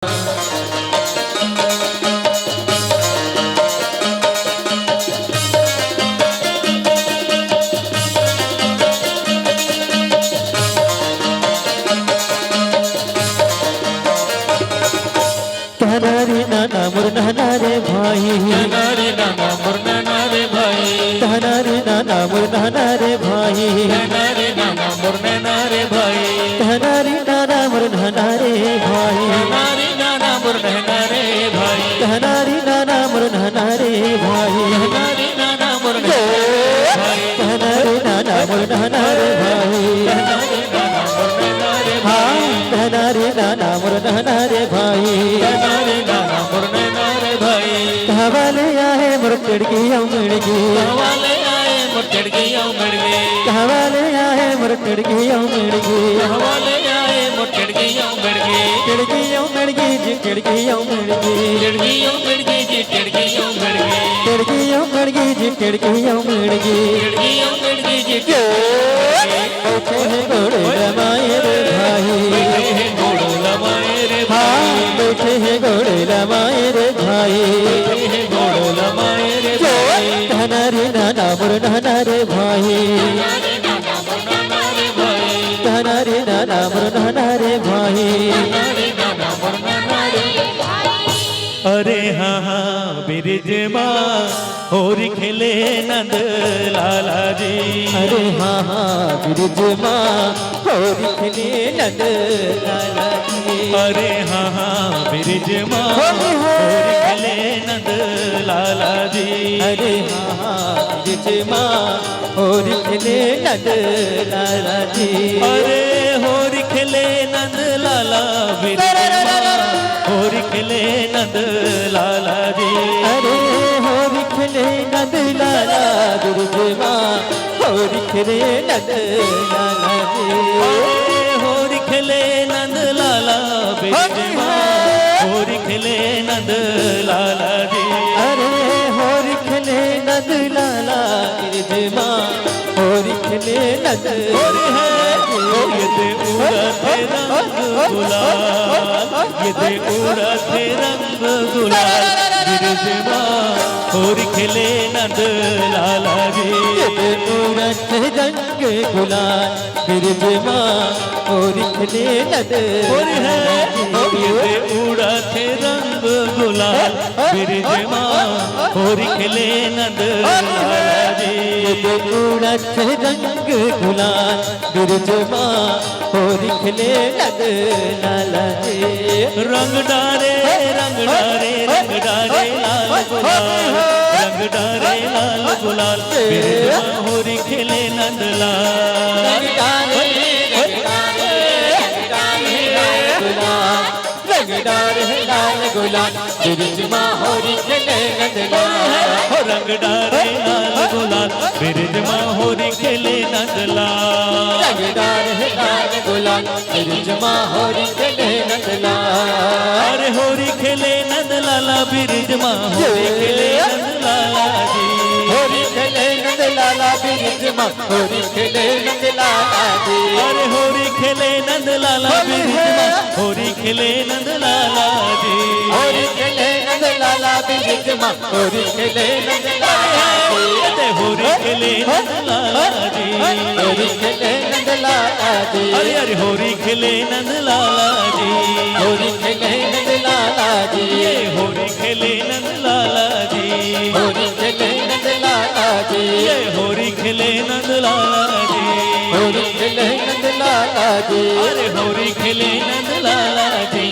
तहनारी नाना मुरना रे भाई, तहनारी नाना मुरना रे भाई, तहनारी नाना मुरना रे भाई, तहनारी नाना मुरना रे भाई, तहनारी नाना मुरना रे भाई, तहनारी नाना मुरना रे भाई, तहनारी नाना मुरना रे भाई, तहनारी नाना मुरना रे भाई, तहनारी नाना मुरना रे भाई, तहनारी नाना मुरना रे हाँ भाई, तहनारी नाना मुरना रे भाई, तहनारी नाना मुरना रे भाई, कहवाले आए मुरकड़ की उमड़गी, हवाले आए मुरकड़ की उमड़गी, कहवाले आए मुरकड़ की उमड़गी, हवाले आए मुरकड़ की उमड़गी, खिड़की उमड़गी जी खिड़की उमड़गी, खिड़की उमड़गी जी खिड़की उमड़गी, खिड़की उमड़गी जी खिड़की उमड़गी, खिड़की उमड़गी जी बैठे हैं घोड़े लमाए रे भाई, बैठे हैं घोड़ो लमाए रे हाँ भाई, बैठे हैं घोड़े लमाए रे भाई, बैठे हैं घोड़ो लमाए रे भाई, तहनारी नाना मुरना रे भाई, तहनारी नाना मुरना रे भाई, तहनारी नाना मुरना रे भाई, तहनारी नाना मुरना रे भाई। अरे हाँ हाँ बिरज माँ और खेले नंद लाला जी। अरे हाँ हाँ बिरज माँ होरी खिले नंद लाला जी, अरे हाँ हाँ बिरज माँ होली है। और खेले नंद लाला जी। अरे हाँ हाँ बिरज माँ होरी खिले नंद लाला जी, अरे होरी खेले नंद लाला बिरज माँ और खेले नंद लाला जी। अरे होरी खिले नंद लाला बिरज माँ होरी खिले नंद लाला जी, अरे होरी खेले नंद लाला बिरज माँ होरी खेले नंद लाला जी। अरे होरी खिले नंद लाला बिरज माँ होरी खिले नंद होरी है ये दे उड़ते रंग गुलाल, ये दे उड़ते रंग गुलाल बिरज माँ होरी खेले नंद लाला जी। उड़त रंग गुलाल बिरज माँ होरी खिले नंद होरी है ये दे उड़ते रंग गुलाल बिरज माँ होरी खेले नंद लाला जी। उड़त रंग गुलाल बिरज माँ होरी खिले नंद लाला जी, रंग डारे रंग डारे रंग डारे लाल गुलाल, रंग डारे लाल गुलाल बिरज माँ होरी खेले नंद लाल। रंग डारे लाल गुलाल बिरज माँ होरी खिले नंद लाला, हो रंग डारे लाल गुलाल बिरज माँ होरी खेले नंद लाल। रंगदार है लाल गुलाल बिरज माँ होरी खिले नंद लाला, अरे होरी खेले नंद लाला बिरज माँ होरी खेले नंद लाला जी। होरी खिले नंद लाला बिरज माँ होरी खिले नंद लाला जी, अरे होरी खेले नंद लाला बिरज माँ होरी खेले नंद लाला जी। होरी खिले नंद लाला बिरज माँ होरी खिले नंद लाला जी, अरे होरी खेले नंद लाला जी। होरी खिले नंद लाला जी, अरे अरे होरी खेले नंद लाला जी। होरी खिले नंद लाला जी, ये होरी खेले नंद लाला जी। होरी खिले नंद लाला जी, ये होरी खेले नंद लाला जी। होरी खिले नंद लाला जी, अरे होरी खेले नंद लाला जी।